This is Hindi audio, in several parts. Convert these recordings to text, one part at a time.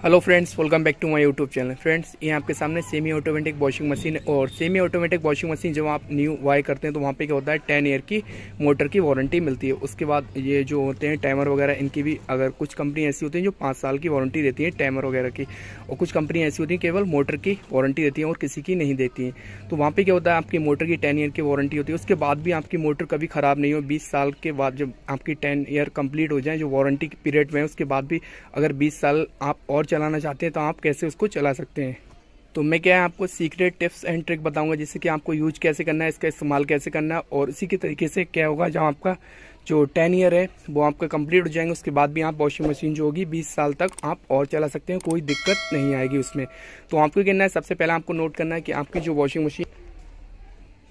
Hello friends, welcome back to my YouTube channel. Friends, ये आपके सामने सेमी ऑटोमेटिक वॉशिंग मशीन है। और सेमी ऑटोमेटिक वॉशिंग मशीन जब आप न्यू बाय करते हैं तो वहाँ पे क्या होता है, 10 ईयर की मोटर की वारंटी मिलती है। उसके बाद ये जो होते हैं टाइमर वगैरह, इनकी भी अगर कुछ कंपनी ऐसी होती हैं जो 5 साल की वारंटी देती है टाइमर वगैरह की, और कुछ कंपनी ऐसी होती हैं केवल मोटर की वारंटी देती हैं और किसी की नहीं देती हैं। तो वहाँ पर क्या होता है, आपकी मोटर की 10 ईयर की वारंटी होती है। उसके बाद भी आपकी मोटर कभी ख़राब नहीं हो। 20 साल के बाद जब आपकी 10 ईयर कंप्लीट हो जाए जो वारंटी पीरियड में है, उसके बाद भी अगर 20 साल आप और चलाना चाहते हैं तो आप कैसे उसको चला सकते हैं। तो मैं क्या है आपको सीक्रेट टिप्स एंड ट्रिक बताऊंगा, जिससे कि आपको यूज कैसे करना है, इसका इस्तेमाल कैसे करना है। और इसी के तरीके से क्या होगा, जब आपका जो 10 ईयर है वो आपका कंप्लीट हो जाएंगे, उसके बाद भी आप वॉशिंग मशीन जो होगी 20 साल तक आप और चला सकते हैं, कोई दिक्कत नहीं आएगी उसमें। तो आपको करना है, सबसे पहले आपको नोट करना है कि आपकी जो वॉशिंग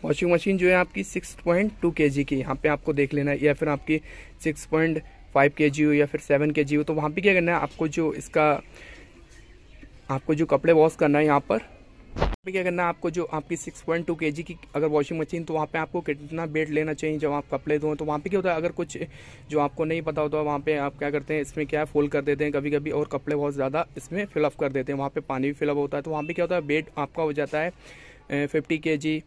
मशीन जो है आपकी 6.2 kg की, यहाँ पे आपको देख लेना है, या फिर आपकी 6.5 kg हो या फिर 7 kg हो। तो वहाँ पे क्या करना है, आपको जो कपड़े वॉश करना है, यहाँ पर क्या करना है, आपको जो आपकी 6.2 kg की अगर वॉशिंग मशीन, तो वहाँ पे आपको कितना वेट लेना चाहिए जब आप कपड़े धोएं। तो वहाँ पे क्या होता है, अगर कुछ जो आपको नहीं पता होता, वहाँ पे आप क्या करते हैं, इसमें क्या है फोल्ड कर देते हैं कभी कभी, और कपड़े बहुत ज़्यादा इसमें फिलअप कर देते हैं, वहाँ पे पानी भी फिलअप होता है। तो वहाँ पे क्या होता है, वेट आपका हो जाता है 50 kg।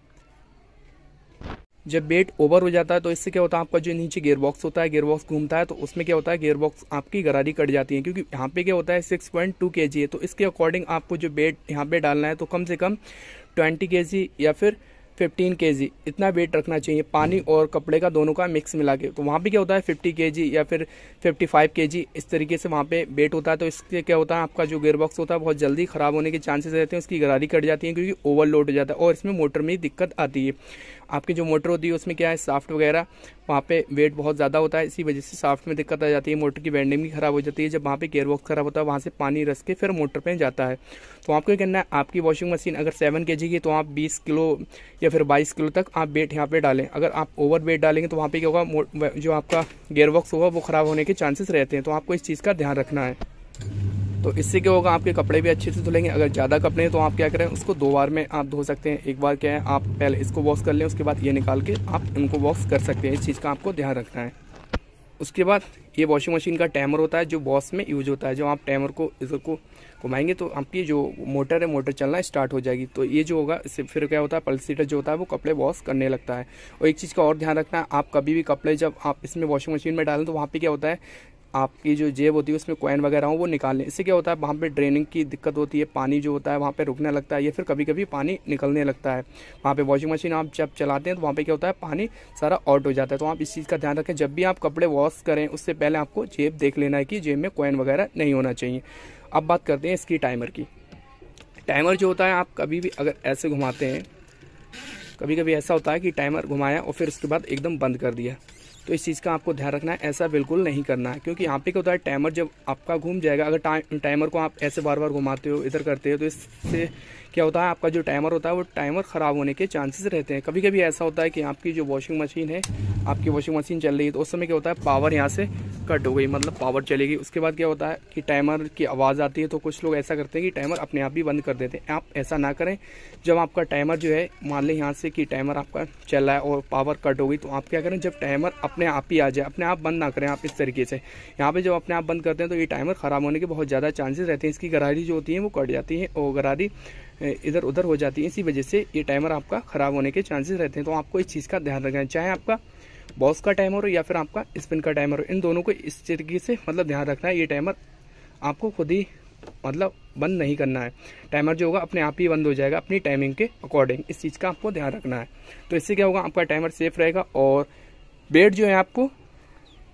जब वेट ओवर हो जाता है तो इससे क्या होता है, आपका जो नीचे गियर बॉक्स होता है, गियर बॉक्स घूमता है, तो उसमें क्या होता है, गियर बॉक्स आपकी गरारी कट जाती है। क्योंकि यहाँ पे क्या होता है 6.2 kg है, तो इसके अकॉर्डिंग आपको जो वेट यहाँ पे डालना है, तो कम से कम 20 kg या फिर 15 kg इतना वेट रखना चाहिए, पानी और कपड़े का दोनों का मिक्स मिला के। तो वहाँ पे क्या होता है 50 kg या फिर 55 kg इस तरीके से वहाँ पे वेट होता है। तो इससे क्या होता है, आपका जो गियर बॉक्स होता है बहुत जल्दी ख़राब होने के चांसेस रहते हैं, उसकी गरारी कट जाती है क्योंकि ओवरलोड हो जाता है, और इसमें मोटर में दिक्कत आती है। आपकी जो मोटर होती है उसमें क्या है, साफ्ट वगैरह वहाँ पे वेट बहुत ज़्यादा होता है, इसी वजह से साफ्ट में दिक्कत आ जाती है, मोटर की वाइंडिंग भी ख़राब हो जाती है। जब वहाँ पे गियर बॉक्स ख़राब होता है, वहाँ से पानी रस के फिर मोटर पे जाता है। तो आपको क्या करना है, आपकी वॉशिंग मशीन अगर 7 kg की, तो आप 20 किलो या फिर 22 किलो तक आप वेट यहाँ पे डालें। अगर आप ओवर वेट डालेंगे तो वहाँ पे क्या होगा, जो आपका गियर बॉक्स होगा वो ख़राब होने के चांसेस रहते हैं। तो आपको इस चीज़ का ध्यान रखना है। तो इससे क्या होगा, आपके कपड़े भी अच्छे से धुलेंगे। अगर ज़्यादा कपड़े हैं तो आप क्या करें, उसको 2 बार में आप धो सकते हैं। एक बार क्या है, आप पहले इसको वॉश कर लें, उसके बाद ये निकाल के आप इनको वॉश कर सकते हैं। इस चीज़ का आपको ध्यान रखना है। उसके बाद ये वॉशिंग मशीन का टाइमर होता है जो वॉश में यूज होता है। जो आप टाइमर को इधर को घुमाएंगे तो आपकी जो मोटर है, मोटर चलना स्टार्ट हो जाएगी। तो ये जो होगा, इससे फिर क्या होता है, पल्सीटर जो होता है वो कपड़े वॉश करने लगता है। और एक चीज़ का और ध्यान रखना है, आप कभी भी कपड़े जब आप इसमें वॉशिंग मशीन में डालें तो वहाँ पे क्या होता है, आपकी जो जेब होती है उसमें कॉइन वगैरह हो वो निकाल लें। इससे क्या होता है, वहाँ पे ड्रेनिंग की दिक्कत होती है, पानी जो होता है वहाँ पे रुकने लगता है, या फिर कभी कभी पानी निकलने लगता है। वहाँ पे वॉशिंग मशीन आप जब चलाते हैं तो वहाँ पे क्या होता है, पानी सारा आउट हो जाता है। तो आप इस चीज़ का ध्यान रखें, जब भी आप कपड़े वॉश करें उससे पहले आपको जेब देख लेना है कि जेब में कॉइन वगैरह नहीं होना चाहिए। अब बात करते हैं इसकी टाइमर की। टाइमर जो होता है, आप कभी भी अगर ऐसे घुमाते हैं, कभी कभी ऐसा होता है कि टाइमर घुमाया और फिर उसके बाद एकदम बंद कर दिया, तो इस चीज़ का आपको ध्यान रखना है, ऐसा बिल्कुल नहीं करना है। क्योंकि यहाँ पे क्या होता है, टाइमर जब आपका घूम जाएगा, अगर टाइमर को आप ऐसे बार बार घुमाते हो, इधर करते हो, तो इससे क्या होता है, आपका जो टाइमर होता है वो टाइमर ख़राब होने के चांसेस रहते हैं। कभी कभी ऐसा होता है कि आपकी जो वॉशिंग मशीन है, आपकी वॉशिंग मशीन चल रही है, तो उस समय क्या होता है, पावर यहाँ से कट हो गई, मतलब पावर चलेगी। उसके बाद क्या होता है कि टाइमर की आवाज़ आती है, तो कुछ लोग ऐसा करते हैं कि टाइमर अपने आप ही बंद कर देते हैं। आप ऐसा ना करें। जब आपका टाइमर जो है, मान लें यहाँ से कि टाइमर आपका चल रहा है और पावर कट हो गई, तो आप क्या करें, जब टाइमर अपने आप ही आ जाए, अपने आप बंद ना करें आप इस तरीके से। यहाँ पे जब अपने आप बंद करते हैं तो ये टाइमर ख़राब होने के बहुत ज़्यादा चांसेस रहते हैं। इसकी गरारी जो होती है वो कट जाती है और गरारी इधर उधर हो जाती है, इसी वजह से ये टाइमर आपका ख़राब होने के चांसेस रहते हैं। तो आपको इस चीज़ का ध्यान रखना है, चाहे आपका बॉस का टाइमर हो या फिर आपका स्पिन का टाइमर हो, इन दोनों को इस तरीके से मतलब ध्यान रखना है। ये टाइमर आपको खुद ही मतलब बंद नहीं करना है। टाइमर जो होगा अपने आप ही बंद हो जाएगा अपनी टाइमिंग के अकॉर्डिंग। इस चीज़ का आपको ध्यान रखना है। तो इससे क्या होगा, आपका टाइमर सेफ रहेगा। और वेट जो है आपको,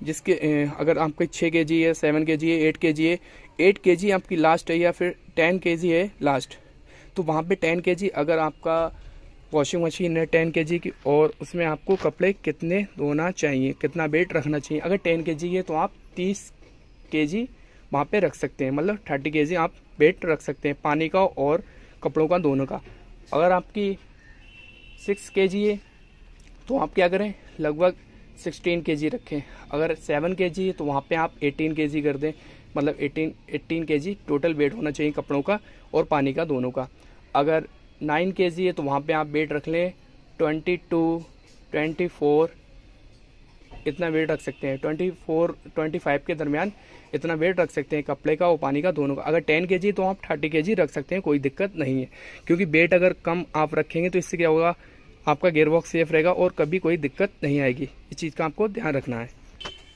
जिसके अगर आपके 6 kg है, 7 kg है, 8 kg है, 8 kg आपकी लास्ट है, या फिर 10 kg है लास्ट, तो वहाँ पे 10 kg अगर आपका वॉशिंग मशीन है 10 kg की, और उसमें आपको कपड़े कितने धोना चाहिए, कितना वेट रखना चाहिए। अगर 10 kg है तो आप 30 kg वहाँ पे रख सकते हैं, मतलब 30 kg आप वेट रख सकते हैं, पानी का और कपड़ों का दोनों का। अगर आपकी 6 kg है तो आप क्या करें, लगभग 16 kg रखें। अगर 7 kg है तो वहाँ पे आप 18 kg कर दें, मतलब 18 kg टोटल वेट होना चाहिए कपड़ों का और पानी का दोनों का। अगर 9 kg है तो वहाँ पे आप वेट रख लें 22, 24 इतना वेट रख सकते हैं, 24-25 के दरमियान इतना वेट रख सकते हैं कपड़े का और पानी का दोनों का। अगर 10 kg तो आप 30 kg रख सकते हैं, कोई दिक्कत नहीं है। क्योंकि वेट अगर कम आप रखेंगे तो इससे क्या होगा, आपका गियरबॉक्स सेफ रहेगा और कभी कोई दिक्कत नहीं आएगी। इस चीज़ का आपको ध्यान रखना है।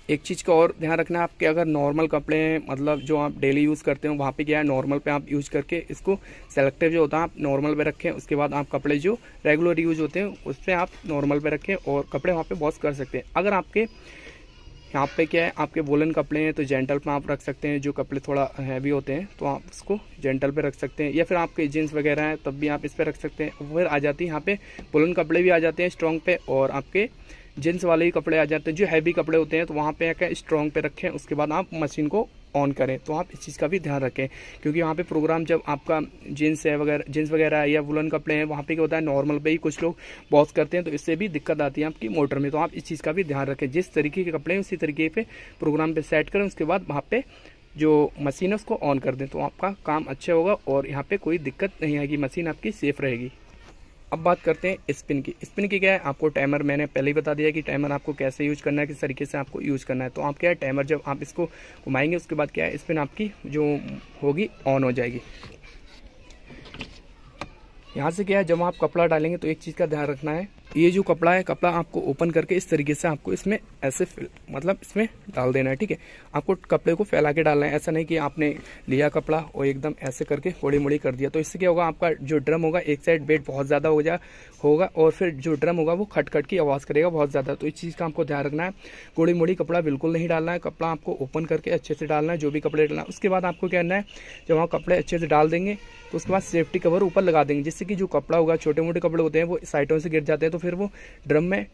एक चीज़ का और ध्यान रखना है, आपके अगर नॉर्मल कपड़े हैं, मतलब जो आप डेली यूज़ करते हो, वहाँ पे क्या है, नॉर्मल पे आप यूज़ करके इसको सेलेक्टिव जो होता है आप नॉर्मल पे रखें। उसके बाद आप कपड़े जो रेगुलर यूज़ होते हैं उस पर आप नॉर्मल पे रखें और कपड़े वहाँ पे वॉश कर सकते हैं। अगर आपके यहाँ पे क्या है, आपके वुलन कपड़े हैं तो जेंटल पे आप रख सकते हैं। जो कपड़े थोड़ा हैवी होते हैं तो आप उसको जेंटल पे रख सकते हैं, या फिर आपके जीन्स वगैरह हैं तब भी आप इस पे रख सकते हैं। फिर आ जाती है यहाँ पे वुलन कपड़े भी आ जाते हैं स्ट्रॉन्ग पे, और आपके जींस वाले ही कपड़े आ जाते हैं जो हैवी कपड़े होते हैं, तो वहाँ पे क्या स्ट्रॉन्ग पे रखें। उसके बाद आप मशीन को ऑन करें। तो आप इस चीज़ का भी ध्यान रखें, क्योंकि वहाँ पे प्रोग्राम जब आपका जीन्स वगैरह या वुलन कपड़े हैं, वहाँ पे क्या होता है नॉर्मल पे ही कुछ लोग वॉश करते हैं, तो इससे भी दिक्कत आती है आपकी मोटर में। तो आप इस चीज़ का भी ध्यान रखें, जिस तरीके के कपड़े हैं उसी तरीके पे प्रोग्राम पे सेट करें। उसके बाद वहाँ पे जो मशीन है उसको ऑन कर दें, तो आपका काम अच्छा होगा और यहाँ पे कोई दिक्कत नहीं आएगी, मशीन आपकी सेफ रहेगी। अब बात करते हैं स्पिन की। स्पिन की क्या है, आपको टाइमर मैंने पहले ही बता दिया कि टाइमर आपको कैसे यूज करना है, किस तरीके से आपको यूज करना है। तो आप क्या है, टाइमर जब आप इसको घुमाएंगे उसके बाद क्या है, स्पिन आपकी जो होगी ऑन हो जाएगी। यहाँ से क्या है, जब आप कपड़ा डालेंगे तो एक चीज़ का ध्यान रखना है, ये जो कपड़ा है, कपड़ा आपको ओपन करके इस तरीके से आपको इसमें ऐसे मतलब इसमें डाल देना है, ठीक है। आपको कपड़े को फैला के डालना है, ऐसा नहीं कि आपने लिया कपड़ा और एकदम ऐसे करके मोड़ी मोड़ी कर दिया। तो इससे क्या होगा, आपका जो ड्रम होगा एक साइड वेट बहुत ज़्यादा होगा और फिर जो ड्रम होगा वो खट खट की आवाज़ करेगा बहुत ज़्यादा। तो इस चीज़ का आपको ध्यान रखना है, मोड़ी मोड़ी कपड़ा बिल्कुल नहीं डालना है। कपड़ा आपको ओपन करके अच्छे से डालना है, जो भी कपड़े डालना है। उसके बाद आपको क्या करना है, जब आप कपड़े अच्छे से डाल देंगे तो उसके बाद सेफ्टी कवर ऊपर लगा देंगे, जिससे कि जो कपड़ा होगा, छोटे मोटे कपड़े होते हैं वो साइडों से गिर जाते हैं, तो फिर वो ड्रम में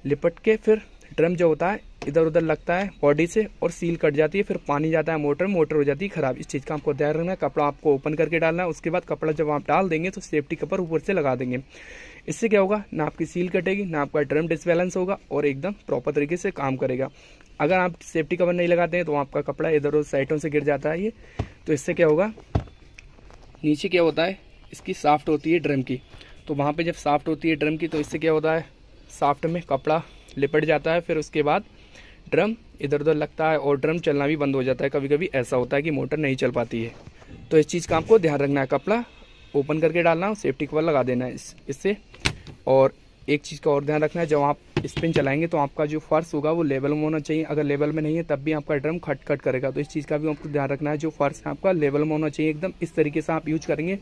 लिपट के फिर ड्रम जो होता है इधर उधर लगता है बॉडी से और सील कट जाती है, फिर पानी जाता है मोटर हो जाती है खराब। इस चीज़ का आपको ध्यान रखना है। कपड़ा आपको ओपन करके डालना है, उसके बाद कपड़ा जब आप डाल देंगे तो सेफ्टी कवर ऊपर से लगा देंगे। इससे क्या होगा, ना आपकी सील कटेगी, ना आपका ड्रम डिसबैलेंस होगा और एकदम प्रॉपर तरीके से काम करेगा। अगर आप सेफ्टी कवर नहीं लगाते हैं तो आपका कपड़ा इधर उधर साइडों से गिर जाता है ये। तो इससे क्या होगा, नीचे क्या होता है, इसकी साफ्ट होती है ड्रम की, तो वहाँ पे जब साफ्ट होती है ड्रम की तो इससे क्या होता है, साफ्ट में कपड़ा लिपट जाता है, फिर उसके बाद ड्रम इधर उधर लगता है और ड्रम चलना भी बंद हो जाता है। कभी कभी ऐसा होता है कि मोटर नहीं चल पाती है। तो इस चीज़ का आपको ध्यान रखना है, कपड़ा ओपन करके डालना है, सेफ्टी कवर लगा देना है इससे। और एक चीज़ का और ध्यान रखना है, जब आप स्पिन चलाएंगे तो आपका जो फर्श होगा वो लेवल में होना चाहिए। अगर लेवल में नहीं है तब भी आपका ड्रम खट खट करेगा। तो इस चीज़ का भी आपको ध्यान रखना है, जो फर्श है आपका लेवल में होना चाहिए एकदम। इस तरीके से आप यूज करेंगे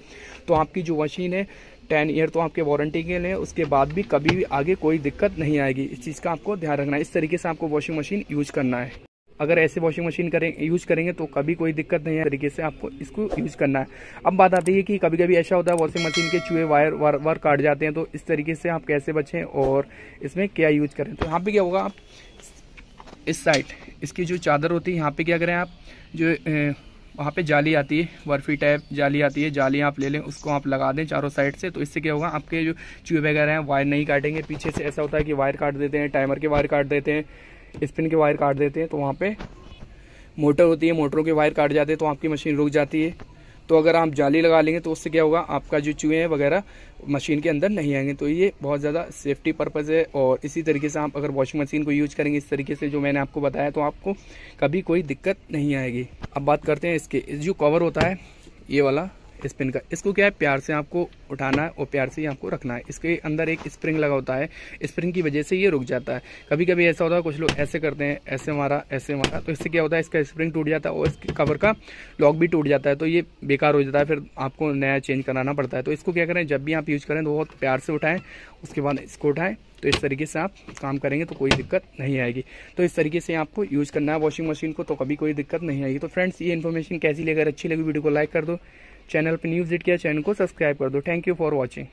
तो आपकी जो मशीन है 10 ईयर तो आपके वारंटी के लिए, उसके बाद भी कभी भी आगे कोई दिक्कत नहीं आएगी। इस चीज़ का आपको ध्यान रखना है। इस तरीके से आपको वॉशिंग मशीन यूज करना है। अगर ऐसे वॉशिंग मशीन यूज करेंगे तो कभी कोई दिक्कत नहीं है, तरीके से आपको इसको यूज करना है। अब बात आती है कि कभी कभी ऐसा होता है वॉशिंग मशीन के चूहे वायर काट जाते हैं, तो इस तरीके से आप कैसे बचें और इसमें क्या यूज करें। तो यहाँ पे क्या होगा, आप इस साइड इसकी जो चादर होती है यहाँ पे क्या करें, आप जो वहाँ पे जाली आती है, बर्फी टाइप जाली आती है, जाली आप ले लें, उसको आप लगा दें चारों साइड से। तो इससे क्या होगा, आपके जो चूहे वगैरह हैं वायर नहीं काटेंगे। पीछे से ऐसा होता है कि वायर काट देते हैं, टाइमर के वायर काट देते हैं, स्पिन के वायर काट देते हैं, तो वहाँ पे मोटर होती है, मोटरों के वायर काट जाते हैं तो आपकी मशीन रुक जाती है। तो अगर आप जाली लगा लेंगे तो उससे क्या होगा, आपका जो चूहे हैं वगैरह मशीन के अंदर नहीं आएंगे। तो ये बहुत ज़्यादा सेफ्टी पर्पज़ है। और इसी तरीके से आप अगर वॉशिंग मशीन को यूज करेंगे इस तरीके से जो मैंने आपको बताया, तो आपको कभी कोई दिक्कत नहीं आएगी। अब बात करते हैं इसके जो कवर होता है ये वाला स्पिन का, इसको क्या है प्यार से आपको उठाना है और प्यार से ही आपको रखना है। इसके अंदर एक स्प्रिंग लगा होता है, स्प्रिंग की वजह से ये रुक जाता है। कभी कभी ऐसा होता है कुछ लोग ऐसे करते हैं, ऐसे मारा, तो इससे क्या होता है, इसका स्प्रिंग टूट जाता है और इसके कवर का लॉक भी टूट जाता है, तो ये बेकार हो जाता है, फिर आपको नया चेंज कराना पड़ता है। तो इसको क्या करें, जब भी आप यूज़ करें तो बहुत प्यार से उठाएं, उसके बाद इसको उठाएं। तो इस तरीके से आप काम करेंगे तो कोई दिक्कत नहीं आएगी। तो इस तरीके से आपको यूज़ करना है वॉशिंग मशीन को, तो कभी कोई दिक्कत नहीं आएगी। तो फ्रेंड्स, ये इन्फॉर्मेशन कैसी लगी, अगर अच्छी लगी वीडियो को लाइक कर दो, चैनल पर न्यू विजिट किया चैनल को सब्सक्राइब कर दो। Thank you for watching.